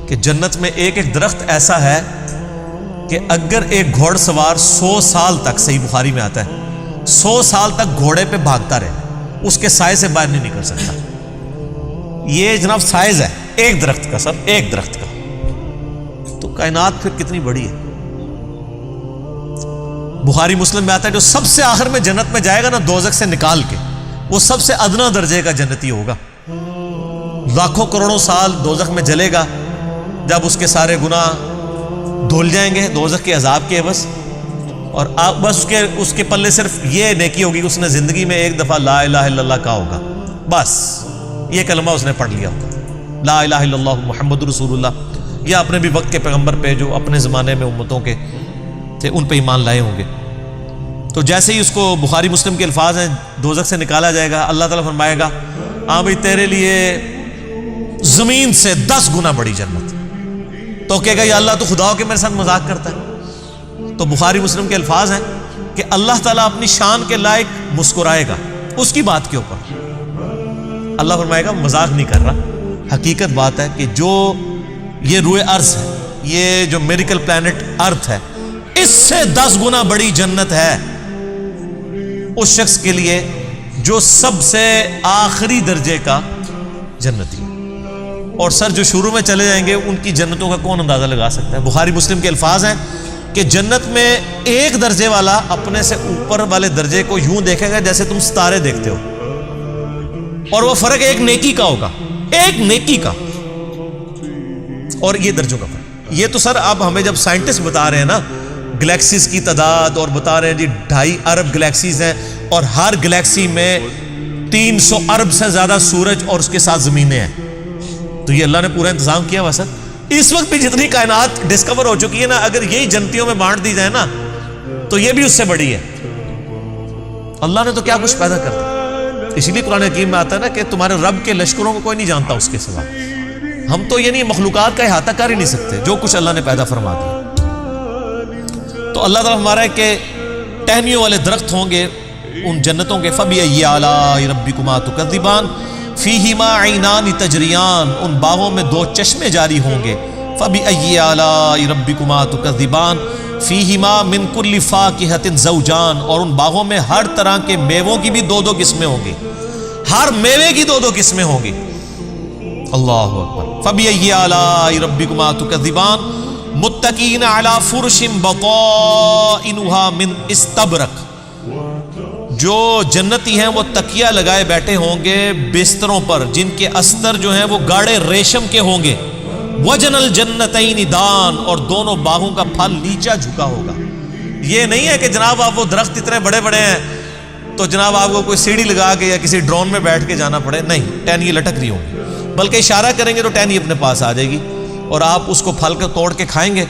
کہ جنت میں ایک ایک درخت ایسا ہے کہ اگر ایک گھوڑ سوار 100 سال تک، صحیح بخاری میں آتا ہے، 100 سال تک گھوڑے پہ بھاگتا رہے، اس کے سائے سے باہر نہیں نکل سکتا۔ یہ جناب سائز ہے ایک درخت کا، سر ایک درخت کا، تو کائنات پھر کتنی بڑی ہے۔ بخاری مسلم میں آتا ہے جو سب سے آخر میں جنت میں جائے گا نا دوزخ سے نکال کے، وہ سب سے ادنا درجے کا جنتی ہوگا، لاکھوں کروڑوں سال دوزخ میں جلے گا، جب اس کے سارے گناہ دھل جائیں گے دوزخ کے عذاب کے عوض، اور بس اس کے پلے صرف یہ نیکی ہوگی کہ اس نے زندگی میں ایک دفعہ لا الہ الا اللہ کہا ہوگا، بس یہ کلمہ اس نے پڑھ لیا ہوگا، لا الہ الا اللہ محمد رسول اللہ، یا اپنے بھی وقت کے پیغمبر پہ جو اپنے زمانے میں امتوں کے تھے ان پہ ایمان لائے ہوں گے۔ تو جیسے ہی اس کو بخاری مسلم کے الفاظ ہیں دوزخ سے نکالا جائے گا، اللہ تعالیٰ فرمائے گا ہاں بھائی تیرے لیے زمین سے 10 گنا بڑی جنت، تو کہے گا یا اللہ تو خدا ہو کے میرے ساتھ مذاق کرتا ہے۔ تو بخاری مسلم کے الفاظ ہیں کہ اللہ تعالیٰ اپنی شان کے لائق مسکرائے گا اس کی بات کے اوپر، اللہ فرمائے گا مذاق نہیں کر رہا، حقیقت بات ہے کہ جو یہ روئے ارض ہے، یہ جو میریکل پلانٹ ارتھ ہے، اس سے 10 گنا بڑی جنت ہے اس شخص کے لیے جو سب سے آخری درجے کا جنتی۔ اور سر جو شروع میں چلے جائیں گے ان کی جنتوں کا کون اندازہ لگا سکتا ہے؟ بخاری مسلم کے الفاظ ہیں کہ جنت میں ایک درجے والا اپنے سے اوپر والے درجے کو یوں دیکھے گا جیسے تم ستارے دیکھتے ہو، اور وہ فرق ایک نیکی کا ہوگا، ایک نیکی کا، اور یہ درجوں کا فرق۔ یہ تو سر اب ہمیں جب سائنٹسٹ بتا رہے ہیں نا گلیکسیز کی تعداد، اور بتا رہے ہیں جی 2.5 ارب گلیکسیز ہیں، اور ہر گلیکسی میں 300 ارب سے زیادہ سورج اور اس کے ساتھ زمینیں ہیں، تو یہ اللہ نے پورا انتظام کیا ہوا سر۔ اس وقت بھی جتنی کائنات ڈسکور ہو چکی ہے نا، اگر یہی جنتیوں میں بانٹ دی جائے نا تو یہ بھی اس سے بڑی ہے۔ اللہ نے تو کیا کچھ پیدا کر دیا، اسی لیے قرآن حکیم میں آتا ہے نا کہ تمہارے رب کے لشکروں کو کوئی نہیں جانتا اس کے سوا۔ ہم تو یعنی مخلوقات کا احاطہ کر ہی نہیں سکتے جو کچھ اللہ نے پیدا فرما دیا۔ تو اللہ تعالیٰ ہمارا ہے کہ ٹہنیوں والے درخت ہوں گے ان جنتوں کے، فَبِأَيِّ آلَاءِ رَبِّكُمَا تُكَذِّبَانِ فِيهِمَا عَيْنَانِ تَجْرِيَانِ، ان باغوں میں 2 چشمے جاری ہوں گے، فَبِأَيِّ آلَاءِ رَبِّكُمَا تُكَذِّبَانِ فِيهِمَا مِن كُلِّ فَاكِهَةٍ زَوْجَانِ، اور ان باغوں میں ہر طرح کے میووں کی بھی 2 قسمیں ہوں گی، ہر میوے کی 2 قسمیں ہوں گی۔ اللہ اکبر۔ فَبِأَيِّ آلَاءِ رَبِّكُمَا تُكَذِّبَانِ متقین علی فرش بطائنها من استبرق، جو جنتی ہیں وہ تکیہ لگائے بیٹھے ہوں گے بستروں پر جن کے استر جو ہیں وہ گاڑے ریشم کے ہوں گے، وجن الجنتین دان، اور دونوں باغوں کا پھل نیچا جھکا ہوگا۔ یہ نہیں ہے کہ جناب آپ وہ درخت اتنے بڑے بڑے ہیں تو جناب آپ کو کوئی سیڑھی لگا کے یا کسی ڈرون میں بیٹھ کے جانا پڑے، نہیں، ٹہنی لٹک رہی ہوگی، بلکہ اشارہ کریں گے تو ٹہنی اپنے پاس آ جائے گی، اور آپ اس کو پھل کے توڑ کے کھائیں گے،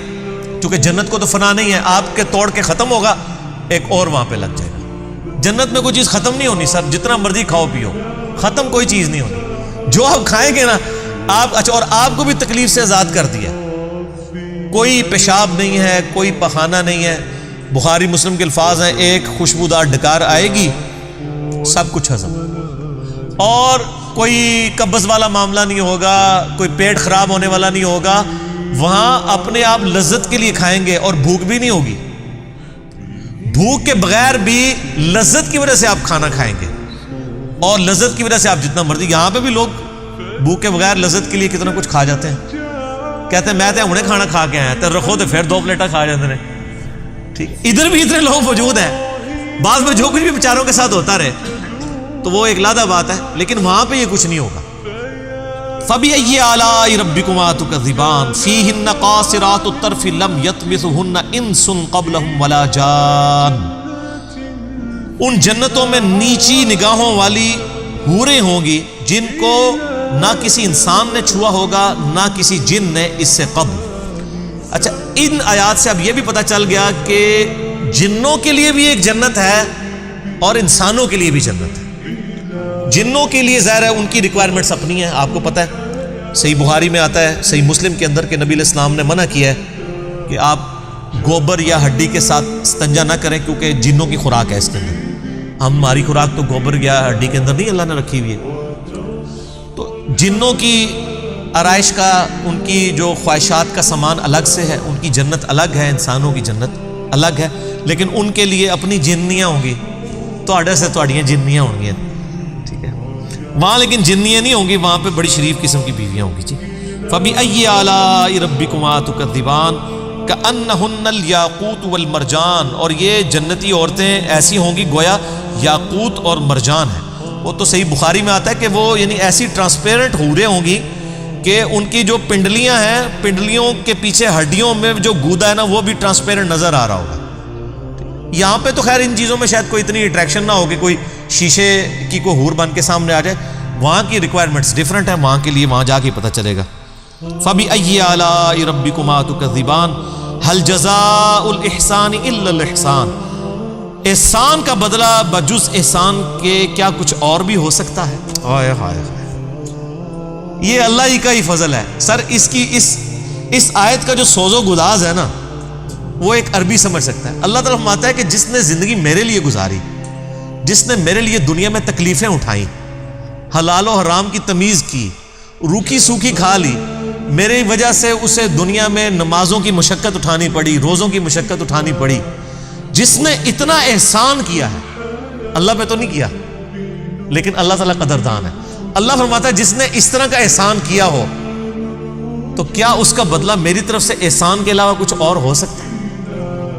کیونکہ جنت کو تو فنا نہیں ہے، آپ کے توڑ کے ختم ہوگا ایک اور وہاں پہ لگ جائے گا۔ جنت میں کوئی چیز ختم نہیں ہونی سر، جتنا مرضی کھاؤ پیو، ختم کوئی چیز نہیں ہونی، جو آپ کھائیں گے نا آپ، اچھا، اور آپ کو بھی تکلیف سے آزاد کر دیا، کوئی پیشاب نہیں ہے، کوئی پخانہ نہیں ہے۔ بخاری مسلم کے الفاظ ہیں ایک خوشبودار ڈکار آئے گی، سب کچھ ہضم، اور کوئی قبض والا معاملہ نہیں ہوگا، کوئی پیٹ خراب ہونے والا نہیں ہوگا، وہاں اپنے آپ لذت کے لیے کھائیں گے اور بھوک بھی نہیں ہوگی، بھوک کے بغیر بھی لذت کی وجہ سے آپ کھانا کھائیں گے، اور لذت کی وجہ سے آپ جتنا مرضی، یہاں پہ بھی لوگ بھوک کے بغیر لذت کے لیے کتنا کچھ کھا جاتے ہیں، کہتے ہیں میں تو ہنے کھانا کھا کے آیا تو رکھو تو پھر 2 پلیٹاں کھا جاتے ہیں، ٹھیک، ادھر بھی اتنے لوگ موجود ہیں، بعض میں جو کچھ بھی بیچاروں کے ساتھ ہوتا رہے تو وہ ایک لادہ بات ہے، لیکن وہاں پہ یہ کچھ نہیں ہوگا۔ فَبِأَيِّ آلَاءِ رَبِّكُمَا تُكَذِّبَانِ فِيهِنَّ قَاصِرَاتُ الطَّرْفِ لَمْ يَطْمِثُهُنَّ إِنسٌ قَبْلَهُمْ وَلَا جَانٌ، ان جنتوں میں نیچی نگاہوں والی حوریں ہوں گی جن کو نہ کسی انسان نے چھوا ہوگا نہ کسی جن نے اس سے قبل۔ اچھا، ان آیات سے اب یہ بھی پتہ چل گیا کہ جنوں کے لیے بھی ایک جنت ہے اور انسانوں کے لیے بھی جنت ہے۔ جنوں کے لیے ظاہر ہے ان کی ریکوائرمنٹس اپنی ہیں، آپ کو پتہ ہے، صحیح بخاری میں آتا ہے، صحیح مسلم کے اندر کہ نبی علیہ السلام نے منع کیا ہے کہ آپ گوبر یا ہڈی کے ساتھ استنجا نہ کریں، کیونکہ جنوں کی خوراک ہے اس کے اندر۔ ہماری خوراک تو گوبر یا ہڈی کے اندر نہیں اللہ نے رکھی ہوئی ہے، تو جنوں کی آرائش کا ان کی جو خواہشات کا سامان الگ سے ہے، ان کی جنت الگ ہے، انسانوں کی جنت الگ ہے، لیکن ان کے لیے اپنی جنیاں ہوں گی، تواڈے سے تواڈیاں جنیاں ہوں گی، ٹھیک ہے، وہاں لیکن جنیاں نہیں ہوں گی، وہاں پہ بڑی شریف قسم کی بیویاں ہوں گی جی۔ فَبِأَيِّ آلَاءِ رَبِّكُمَا تُكَذِّبَانِ كَأَنَّهُنَّ الْيَاقُوتُ وَالْمَرْجَانُ، اور یہ جنتی عورتیں ایسی ہوں گی گویا یاقوت اور مرجان ہیں۔ وہ تو صحیح بخاری میں آتا ہے کہ وہ یعنی ایسی ٹرانسپیرنٹ حوریں ہوں گی کہ ان کی جو پنڈلیاں ہیں، پنڈلیوں کے پیچھے ہڈیوں میں جو گودا ہے نا، وہ بھی ٹرانسپیرنٹ نظر آ رہا ہوگا۔ یہاں پہ تو خیر ان چیزوں میں شاید کوئی اتنی اٹریکشن نہ ہو کہ کوئی شیشے کی کوئی حور بن کے سامنے آ جائے، وہاں کی ریکوائرمنٹس ڈیفرنٹ ہیں، وہاں کے لیے وہاں جا کے پتہ چلے گا۔ فَبِأَيِّ آلَاءِ رَبِّكُمَا تُكَذِّبَانِ هَلْ جَزَاءُ الْإِحْسَانِ إِلَّا الْإِحْسَانُ، احسان کا بدلہ بجز احسان کے کیا کچھ اور بھی ہو سکتا ہے؟ ہائے ہائے ہائے، یہ اللہ ہی کا ہی فضل ہے۔ سر اس کی اس آیت کا جو سوز و گداز ہے نا، وہ ایک عربی سمجھ سکتا ہے۔ اللہ تعالیٰ فرماتا ہے کہ جس نے زندگی میرے لیے گزاری، جس نے میرے لیے دنیا میں تکلیفیں اٹھائیں، حلال و حرام کی تمیز کی، روکھی سوکھی کھا لی، میری وجہ سے اسے دنیا میں نمازوں کی مشقت اٹھانی پڑی، روزوں کی مشقت اٹھانی پڑی، جس نے اتنا احسان کیا ہے، اللہ پہ تو نہیں کیا لیکن اللہ تعالیٰ قدردان ہے۔ اللہ فرماتا ہے جس نے اس طرح کا احسان کیا ہو تو کیا اس کا بدلہ میری طرف سے احسان کے علاوہ کچھ اور ہو سکتا ہے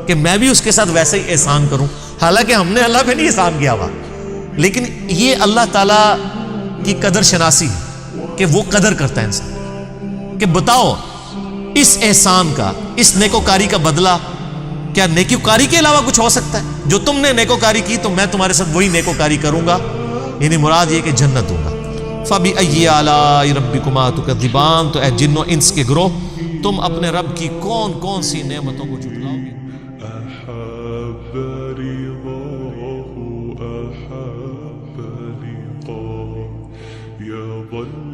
کہ میں بھی اس کے ساتھ ویسے ہی احسان کروں؟ حالانکہ ہم نے اللہ پہ نہیں احسان کیا ہوا، لیکن یہ اللہ تعالیٰ کی قدر شناسی ہے کہ وہ قدر کرتا ہے انسان کہ بتاؤ اس احسان کا، اس نیکوکاری کا بدلہ کیا نیکوکاری کے علاوہ کچھ ہو سکتا ہے؟ جو تم نے نیکوکاری کی تو میں تمہارے ساتھ وہی نیکوکاری کروں گا، یعنی مراد یہ کہ جنت دوں گا۔ فَبِأَيِّ آلَاءِ رَبِّكُمَا تُكَذِّبَانِ، تو اے جن و انس کے گروہ، تم اپنے رب کی کون کون سی نعمتوں کو جھٹلاؤ گے؟ أحب لقاء يظل